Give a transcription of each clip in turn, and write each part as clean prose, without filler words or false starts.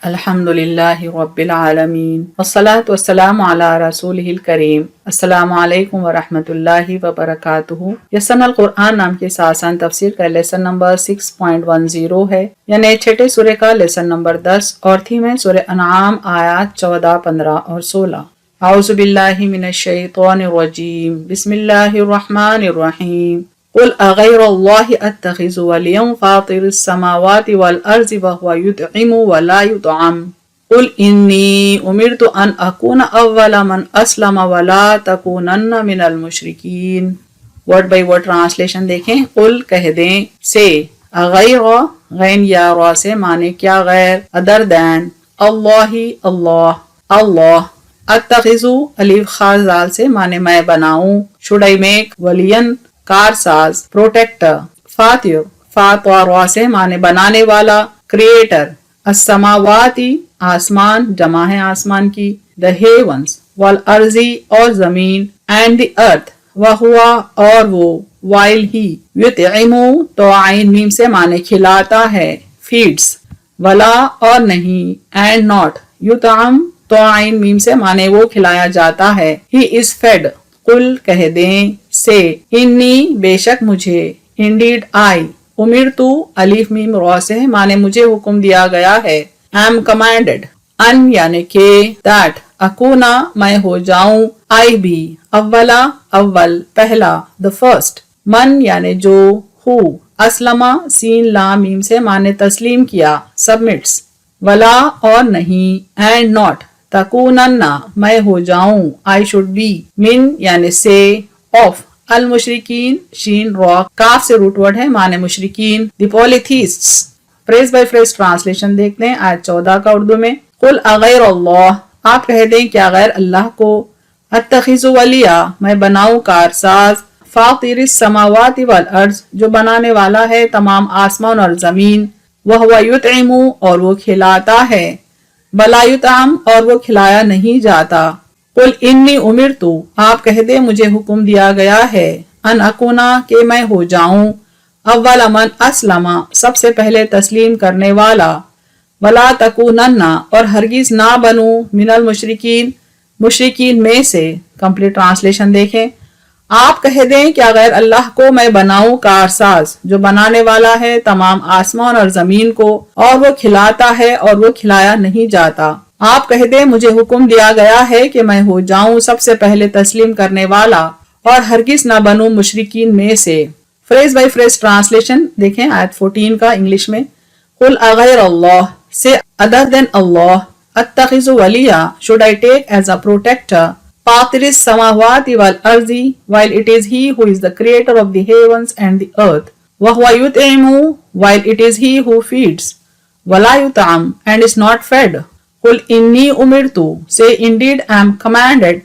الحمدللہ رب العالمین والصلاة والسلام علی رسولہ الکریم۔ السلام علیکم ورحمۃ اللہ وبرکاتہ۔ یسن القرآن نام کے آسان تفسیر کا لیسن نمبر 6.10 ہے، یعنی چھٹے سورہ کا لیسن نمبر 10 اور تھیم ہے سورہ انعام آیات 14، 15 اور 16۔ اعوذ باللہ من الشیطان الرجیم، بسم اللہ الرحمن الرحیم۔ قل اغیر اللہ اتخذ ولیا فاطر السماوات والارض وهو يطعم ولا يطعم قل انی امرت ان اکون اول من اسلم ولا تکونن من المشرکین۔ ورڈ بائی ورڈ ٹرانسلیشن دیکھیں۔ قل کہہ دیں، سے اغیر غین یا را سے معنی کیا غیر، ادر دین، اللہ اللہ اللہ، اتخذ الف خاص زال سے معنی میں بناؤں، should I make ولین کارساز، پروٹیکٹر، فاتر فاتوا سے معنی بنانے والا، کریٹر، السماواتی آسمان جمع ہے آسمان کی، the heavens، والارضی اور زمین، and the earth، وہوا اور وہ، while he، یطعم تو عین میم سے معنی کھلاتا ہے، feeds، ولا اور نہیں، and not، یطعم تو عین میم سے معنی وہ کھلایا جاتا ہے، he is fed۔ قل کہہ دیں، سے انی بے شک مجھے، انڈیڈ آئی، امرتو الف میم را سے معنی مجھے حکم دیا گیا ہے، am commanded، ان یعنی کہ، that اکونا میں ہو جاؤں، آئی بھی، اولا اول پہلا، the first، من یعنی جو، ہو، اسلمہ سین لام میم سے معنی تسلیم کیا، submits، ولا اور نہیں، and not تکونن میں ہو جاؤں، I should be، من یعنی سے، of المشرکین شین را کاف سے روٹ ورڈ ہے معنی مشرکین، the polytheists۔ Phrase by phrase translation دیکھتے ہیں آیت 14 کا اردو میں۔ قل اغیر اللہ، آپ کہہ دیں کیا غیر اللہ کو، اتخذ ولیا میں بناؤں کارساز، فاطر السماوات والارض جو بنانے والا ہے تمام آسمان اور زمین، وہو یطعم اور وہ کھلاتا ہے، ولا یطعم اور وہ کھلایا نہیں جاتا، قل انی امرتو آپ کہہ دیں مجھے حکم دیا گیا ہے، ان اکونا کہ میں ہو جاؤں، اول من اسلم سب سے پہلے تسلیم کرنے والا، ولا تکونن اور ہرگز نہ بنوں، من المشرکین مشرکین میں سے۔ کمپلیٹ ٹرانسلیشن دیکھیں۔ آپ کہہ دیں کیا غیر اللہ کو میں بناؤں کارساز جو بنانے والا ہے تمام آسمان اور زمین کو، اور وہ کھلاتا ہے اور وہ کھلایا نہیں جاتا۔ آپ کہہ دیں مجھے حکم دیا گیا ہے کہ میں ہو جاؤں سب سے پہلے تسلیم کرنے والا اور ہرگز نہ بنوں مشرکین میں سے۔ فریز بائی فریز ٹرانسلیشن دیکھیں آیت 14 کا انگلش میں۔ قل اغیر اللہ سے ادر دین اللہ، اتخذ ولیا should I take as a protector، فاطر السماوات والارض while it is he who is the creator of the heavens and the earth، وهو يطعم while it is he who feeds، ولا يطعم and is not fed۔ قل انی امرتو say indeed I am commanded،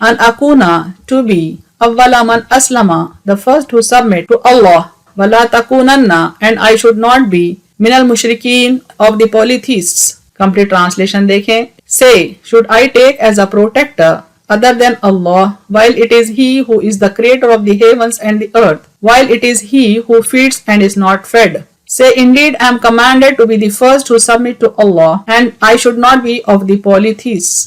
in اکونا to be، اول من Aslam the first to submit to Allah، ولا تکونن and I should not be، من المشرکین of the polytheists۔ Complete translation دیکھیں۔ Say should I take as a protector other than Allah while it is he who is the creator of the heavens and the earth, while it is he who feeds and is not fed। Say indeed I am commanded to be the first to submit to Allah and I should not be of the polytheists۔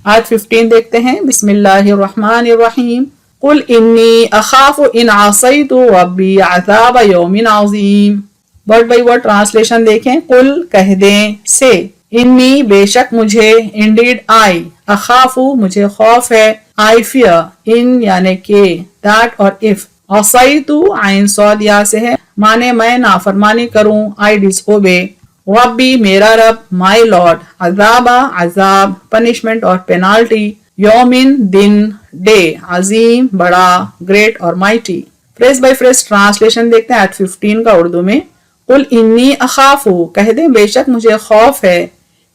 آیت 15 دیکھتے ہیں۔ بسم اللہ الرحمن الرحیم۔ قل انی اخاف ان عصیت ربی عذاب یوم عظیم۔ ورڈ بائی ورڈ ٹرانسلیشن دیکھیں۔ قل کہہ دیں، سے انی بے شک مجھے، انڈیڈ آئی، اخاف مجھے خوف ہے، آئی فیئر، ان یعنی کہ، دیٹ اور اف، عصیتو عین صاد یا سے ہے مانے میں نافرمانی کروں، آئی ڈس اوبے، ربی میرا رب، مائی لارڈ، عذاب عذاب، پنشمنٹ اور پینالٹی، یومن دن، ڈے، عظیم بڑا، گریٹ اور mighty. Phrase by phrase translation دیکھتے ہیں آیت 15 کا اردو میں۔ قل انی اخاف کہہ دیں بے شک مجھے خوف ہے،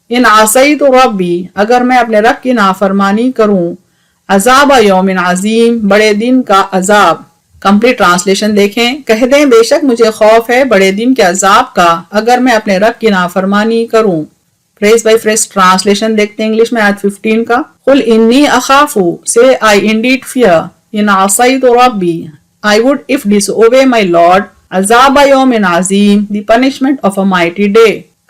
ان عصیت ربی اگر میں اپنے رب کی نافرمانی کروں، عذاب یوم عظیم بڑے دن کا عذاب۔ کمپلیٹ ٹرانسلیشن دیکھیں۔ کہہ دیں بے شک مجھے خوف ہے بڑے دن کے عذاب کا اگر میں اپنے رب کی نافرمانی کروں۔ فریز بائی فریز ٹرانسلیشن دیکھتے ہیں انگلش میں آیت 15 کا۔ قل انی اخاف say I indeed fear in عصیت ربی I would if disobey my Lord، عذاب یوم عظیم the punishment of a mighty day۔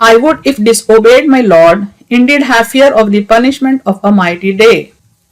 I would if disobeyed my Lord, indeed have fear of the punishment of a mighty day.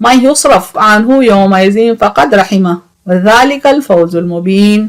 Man yusraf anhu yawmaizin faqad rahimah wa dhalikal fawzul mubin.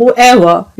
whoever,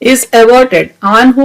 is averted anhu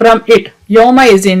from it, yawmaizin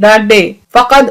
that day, faqad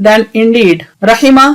then indeed, rahima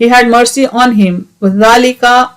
he had mercy on him, wadhalika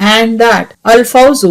and that, al-fawzu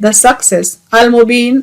the success, al-mubin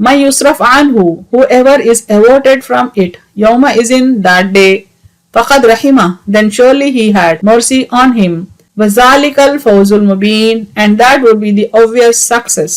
My yusraf anhu, whoever is averted from it, yawma is in that day, faqad rahima, then surely he had mercy on him, wazalikal fawzul mubin, and that would be the obvious success.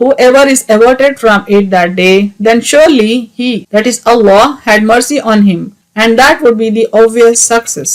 Whoever is averted from it that day, then surely he, that is Allah, had mercy on him, and that would be the obvious success.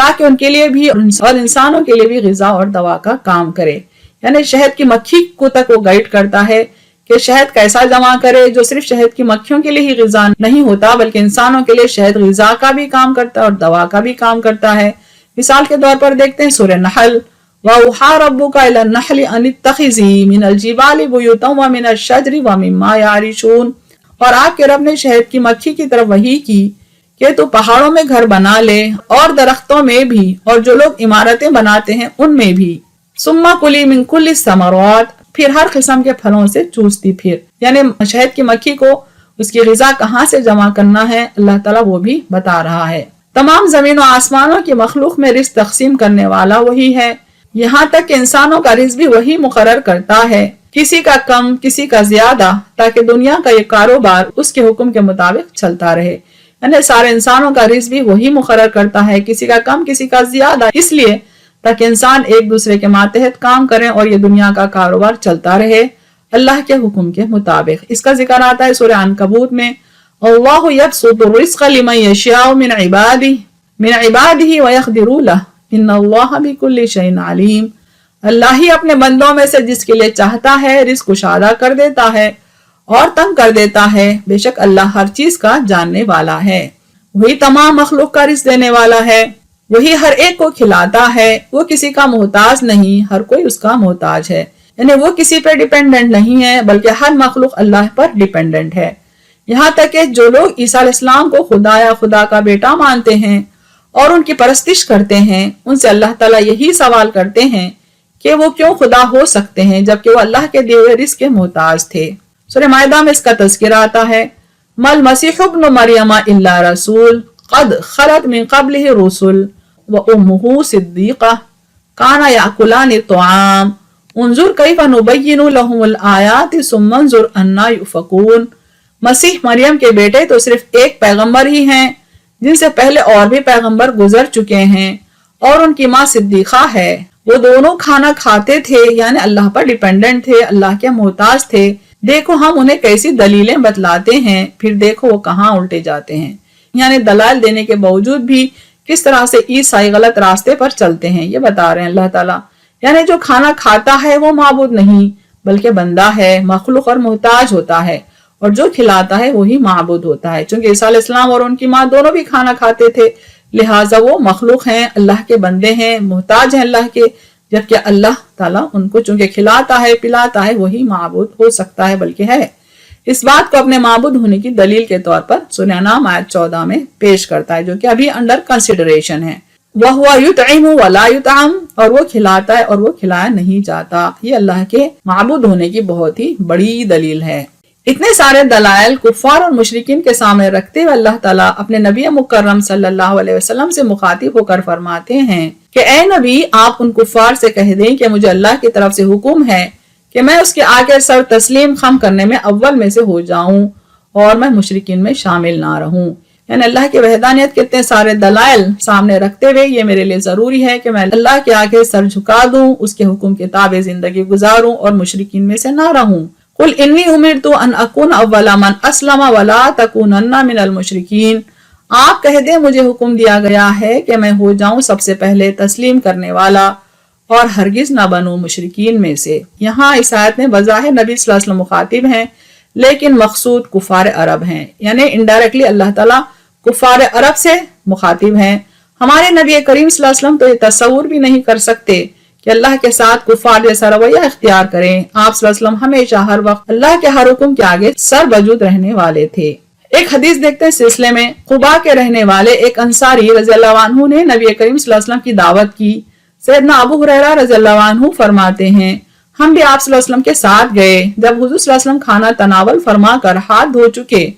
تاکہ ان کے لیے بھی اور انسانوں کے لیے بھی غذا اور دوا کا کام کرے. یعنی شہد کی مکھی کو تک وہ گائیڈ کرتا ہے کہ شہد کیسا جمع کرے، جو صرف شہد کی مکھیوں کے لیے ہی غذا نہیں ہوتا بلکہ انسانوں کے لیے شہد غذا کا بھی کام کرتا ہے اور دوا کا بھی کام کرتا ہے. مثال کے طور پر دیکھتے ہیں سورہ نحل، وَأَوْحَىٰ رَبُّكَ إِلَى النَّحْلِ أَنِ اتَّخِذِي مِنَ الْجِبَالِ بُيُوتًا وَمِنَ الشَّجَرِ وَمِمَّا يَعْرِشُونَ. اور آپ کے رب نے شہد کی مکھی کی طرف وحی کی کہ تو پہاڑوں میں گھر بنا لے اور درختوں میں بھی اور جو لوگ عمارتیں بناتے ہیں ان میں بھی. ثُمَّ كُلِي مِن كُلِّ الثَّمَرَاتِ، پھر ہر قسم کے پھلوں سے چوستی پھر. یعنی شہد کی مکھی کو اس کی غذا کہاں سے جمع کرنا ہے اللہ تعالیٰ وہ بھی بتا رہا ہے. تمام زمین و آسمانوں کی مخلوق میں رزق تقسیم کرنے والا وہی ہے، یہاں تک کہ انسانوں کا رزق بھی وہی مقرر کرتا ہے، کسی کا کم کسی کا زیادہ، تاکہ دنیا کا یہ کاروبار اس کے حکم کے مطابق چلتا رہے. یعنی سارے انسانوں کا رزق بھی وہی مقرر کرتا ہے، کسی کا کم کسی کا زیادہ، اس لیے تاکہ انسان ایک دوسرے کے ماتحت کام کریں اور یہ دنیا کا کاروبار چلتا رہے اللہ کے حکم کے مطابق. اس کا ذکر آتا ہے سورہ عنکبوت میں، اللہ یبسط الرزق لمن یشاء من عبادہ ویقدر لہ ان اللہ بکل شیء علیم. اللہ ہی اپنے بندوں میں سے جس کے لیے چاہتا ہے رزق کشادہ کر دیتا ہے اور تنگ کر دیتا ہے، بے شک اللہ ہر چیز کا جاننے والا ہے. وہی تمام مخلوق کا رزق دینے والا ہے، وہی ہر ایک کو کھلاتا ہے، وہ کسی کا محتاج نہیں، ہر کوئی اس کا محتاج ہے. یعنی وہ کسی پہ ڈیپینڈنٹ نہیں ہے بلکہ ہر مخلوق اللہ پر ڈیپینڈنٹ ہے. یہاں تک کہ جو لوگ عیسیٰ علیہ السلام کو خدا یا خدا کا بیٹا مانتے ہیں اور ان کی پرستش کرتے ہیں، ان سے اللہ تعالیٰ یہی سوال کرتے ہیں کہ وہ کیوں خدا ہو سکتے ہیں جبکہ وہ اللہ کے دیے ہوئے رزق کے محتاج تھے. سورہ مائدہ میں اس کا تذکرہ آتا ہے، مَا الْمَسِيحُ ابْنُ مَرْيَمَ إِلَّا رَسُولٌ قَدْ خَلَتْ مِن قَبْلِهِ الرُّسُلُ وَأُمُّهُ صِدِّيقَةٌ كَانَا يَأْكُلَانِ الطَّعَامَ انظر كيف نبين لهم الآيات ثم انظر أنى يؤفكون. مسیح مریم کے بیٹے تو صرف ایک پیغمبر ہی ہیں جن سے پہلے اور بھی پیغمبر گزر چکے ہیں، اور ان کی ماں صدیقہ ہے. وہ دونوں کھانا کھاتے تھے، یعنی اللہ پر ڈیپینڈنٹ تھے، اللہ کے محتاج تھے. دیکھو ہم انہیں کیسی دلیلیں بتلاتے ہیں، پھر دیکھو وہ کہاں الٹے جاتے ہیں. یعنی دلائل دینے کے باوجود بھی کس طرح سے عیسائی غلط راستے پر چلتے ہیں یہ بتا رہے ہیں اللہ تعالیٰ. یعنی جو کھانا کھاتا ہے وہ معبود نہیں بلکہ بندہ ہے، مخلوق اور محتاج ہوتا ہے، اور جو کھلاتا ہے وہی معبود ہوتا ہے. چونکہ عیسیٰ علیہ السلام اور ان کی ماں دونوں بھی کھانا کھاتے تھے، لہٰذا وہ مخلوق ہیں، اللہ کے بندے ہیں، محتاج ہیں اللہ کے، جبکہ اللہ تعالیٰ ان کو چونکہ کھلاتا ہے پلاتا ہے وہی معبود ہو سکتا ہے بلکہ ہے. اس بات کو اپنے معبود ہونے کی دلیل کے طور پر سورہ انعام آیت 14 میں پیش کرتا ہے، جو کہ ابھی انڈر کنسیڈریشن ہے. وَهُوَ يُطْعِمُ وَلَا يُطْعَمُ، اور وہ کھلاتا ہے اور وہ کھلایا نہیں جاتا. یہ اللہ کے معبود ہونے کی بہت ہی بڑی دلیل ہے. اتنے سارے دلائل کفار اور مشرکین کے سامنے رکھتے ہوئے اللہ تعالیٰ اپنے نبی مکرم صلی اللہ علیہ وسلم سے مخاطب ہو کر فرماتے ہیں کہ اے نبی، آپ ان کفار سے کہہ دیں کہ مجھے اللہ کی طرف سے حکم ہے کہ میں اس کے آگے سر تسلیم خم کرنے میں اول میں سے ہو جاؤں اور میں مشرکین میں شامل نہ رہوں. یعنی اللہ کی وحدانیت کے اتنے سارے دلائل سامنے رکھتے ہوئے یہ میرے لیے ضروری ہے کہ میں اللہ کے آگے سر جھکا دوں، اس کے حکم کے تابع زندگی گزاروں اور مشرکین میں سے نہ رہوں. قُلْ إِنِّي أُمِرْتُ أَنْ أَكُونَ أَوَّلَ مَنْ أَسْلَمَ وَلَا تَكُونَنَّ مِنَ الْمُشْرِكِينَ. آپ کہہ دیں مجھے حکم دیا گیا ہے کہ میں ہو جاؤں سب سے پہلے تسلیم کرنے والا اور ہرگز نہ بنوں مشرکین میں سے. یہاں اس آیت میں بظاہر نبی صلی اللہ علیہ وسلم مخاطب ہیں لیکن مقصود کفار عرب ہیں، یعنی انڈائریکٹلی اللہ تعالیٰ کفار عرب سے مخاطب ہیں. ہمارے نبی کریم صلی اللہ علیہ وسلم تو یہ تصور بھی نہیں کر سکتے کہ اللہ کے ساتھ کفار جیسا رویہ اختیار کریں. آپ صلی اللہ علیہ وسلم ہمیشہ ہر وقت اللہ کے ہر حکم کے آگے سر بجود رہنے والے تھے. ایک حدیث دیکھتے ہیں سلسلے میں. قباء کے رہنے والے ایک انصاری رضی اللہ عنہ نے نبی کریم صلی اللہ علیہ وسلم کی دعوت کی. سیدنا ابو ہریرہ رضی اللہ عنہ فرماتے ہیں ہم بھی آپ صلی اللہ علیہ وسلم کے ساتھ گئے. جب حضور صلی اللہ علیہ وسلم کھانا تناول فرما کر ہاتھ دھو چکے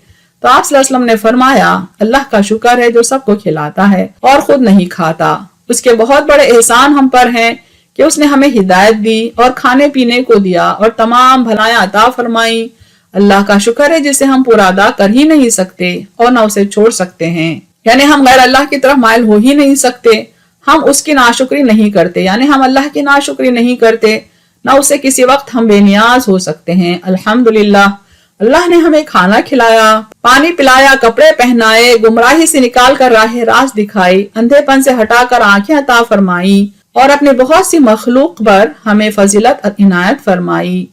تو آپ صلی اللہ علیہ وسلم نے فرمایا اللہ کا شکر ہے جو سب کو کھلاتا ہے اور خود نہیں کھاتا. اس کے بہت بڑے احسان ہم پر ہیں کہ اس نے ہمیں ہدایت دی اور کھانے پینے کو دیا اور تمام بھلائیاں عطا فرمائی. اللہ کا شکر ہے جسے ہم پورا ادا کر ہی نہیں سکتے اور نہ اسے چھوڑ سکتے ہیں. یعنی ہم غیر اللہ کی طرف مائل ہو ہی نہیں سکتے، ہم اس کی ناشکری نہیں کرتے، یعنی ہم اللہ کی ناشکری نہیں کرتے، نہ اسے کسی وقت ہم بے نیاز ہو سکتے ہیں. الحمدللہ اللہ نے ہمیں کھانا کھلایا، پانی پلایا، کپڑے پہنائے، گمراہی سے نکال کر راہ راست دکھائی، اندھے پن سے ہٹا کر آنکھیں عطا فرمائی اور اپنے بہت سی مخلوق پر ہمیں فضیلت عنایت فرمائی۔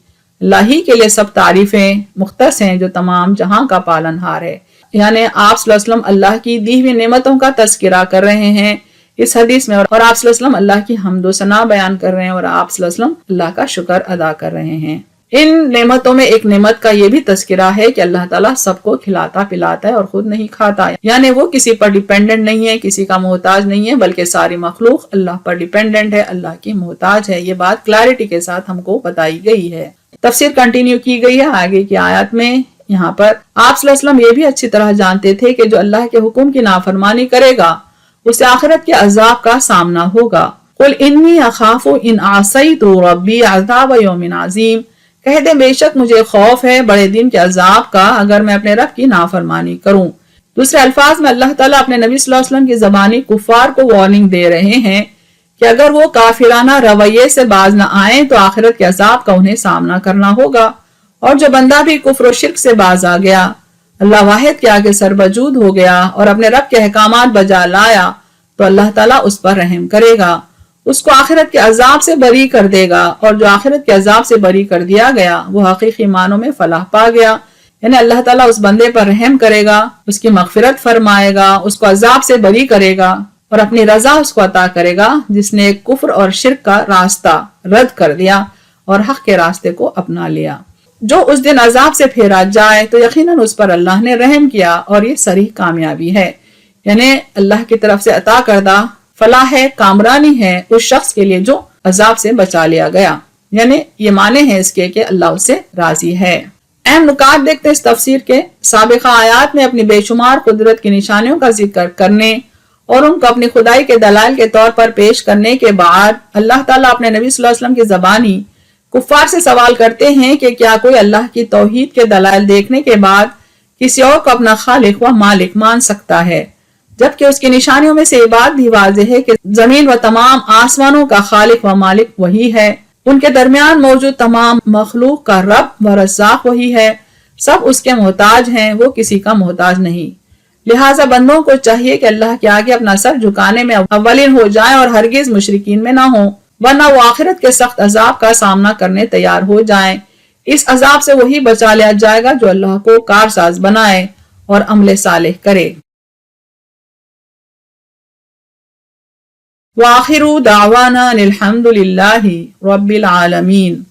اللہ ہی کے لیے سب تعریفیں مختص ہیں جو تمام جہاں کا پالنہار ہے۔ یعنی آپ صلی اللہ علیہ وسلم اللہ کی دی ہوئی نعمتوں کا تذکرہ کر رہے ہیں اس حدیث میں، اور آپ صلی اللہ علیہ وسلم اللہ کی حمد و ثنا بیان کر رہے ہیں، اور آپ صلی اللہ علیہ وسلم اللہ کا شکر ادا کر رہے ہیں۔ ان نعمتوں میں ایک نعمت کا یہ بھی تذکرہ ہے کہ اللہ تعالیٰ سب کو کھلاتا پلاتا ہے اور خود نہیں کھاتا، یعنی وہ کسی پر ڈیپینڈنٹ نہیں ہے، کسی کا محتاج نہیں ہے، بلکہ ساری مخلوق اللہ پر ڈیپینڈنٹ ہے، اللہ کی محتاج ہے۔ یہ بات کلیئرٹی کے ساتھ ہم کو بتائی گئی ہے۔ تفسیر کنٹینیو کی گئی ہے آگے کی آیات میں۔ یہاں پر آپ صلی اللہ علیہ وسلم یہ بھی اچھی طرح جانتے تھے کہ جو اللہ کے حکم کی نافرمانی کرے گا اسے آخرت کے عذاب کا سامنا ہوگا۔ قل انی اخاف ان عصیت ربی عذاب یوم عظیم، کہہ دے بے شک مجھے خوف ہے بڑے دن کے عذاب کا اگر میں اپنے رب کی نافرمانی کروں۔ دوسرے الفاظ میں اللہ تعالیٰ اپنے نبی صلی اللہ علیہ وسلم کی زبانی کفار کو وارننگ دے رہے ہیں کہ اگر وہ کافرانہ رویے سے باز نہ آئیں تو آخرت کے عذاب کا انہیں سامنا کرنا ہوگا، اور جو بندہ بھی کفر و شرک سے باز آ گیا، اللہ واحد کے آگے سربجود ہو گیا اور اپنے رب کے احکامات بجا لایا تو اللہ تعالیٰ اس پر رحم کرے گا، اس کو آخرت کے عذاب سے بری کر دے گا، اور جو آخرت کے عذاب سے بری کر دیا گیا وہ حقیقی معنوں میں فلاح پا گیا۔ یعنی اللہ تعالیٰ اس بندے پر رحم کرے گا، اس کی مغفرت فرمائے گا، اس کو عذاب سے بری کرے گا اور اپنی رضا اس کو عطا کرے گا جس نے کفر اور شرک کا راستہ رد کر دیا اور حق کے راستے کو اپنا لیا۔ جو اس دن عذاب سے پھیرا جائے تو یقیناً اس پر اللہ نے رحم کیا، اور یہ صریح کامیابی ہے، یعنی اللہ کی طرف سے عطا کردہ فلاح ہے، کامرانی ہے اس شخص کے لیے جو عذاب سے بچا لیا گیا، یعنی یہ معنی ہے اس کے کہ اللہ اس سے راضی ہے۔ اہم نکات دیکھتے ہیں اس تفسیر کے۔ سابقہ آیات میں اپنی بے شمار قدرت کی نشانیوں کا ذکر کرنے اور ان کو اپنی خدائی کے دلائل کے طور پر پیش کرنے کے بعد اللہ تعالیٰ اپنے نبی صلی اللہ علیہ وسلم کی زبانی کفار سے سوال کرتے ہیں کہ کیا کوئی اللہ کی توحید کے دلائل دیکھنے کے بعد کسی اور کو اپنا خالق و مالک مان سکتا ہے، جبکہ اس کی نشانیوں میں سے یہ بات بھی واضح ہے کہ زمین و تمام آسمانوں کا خالق و مالک وہی ہے، ان کے درمیان موجود تمام مخلوق کا رب و رزاق وہی ہے، سب اس کے محتاج ہیں، وہ کسی کا محتاج نہیں۔ لہٰذا بندوں کو چاہیے کہ اللہ کے آگے اپنا سر جھکانے میں اولین ہو جائیں اور ہرگز مشرکین میں نہ ہوں، ورنہ وہ آخرت کے سخت عذاب کا سامنا کرنے تیار ہو جائیں۔ اس عذاب سے وہی بچا لیا جائے گا جو اللہ کو کارساز بنائے اور عمل صالح کرے۔ وآخر دعوانا الحمد للہ رب العالمین۔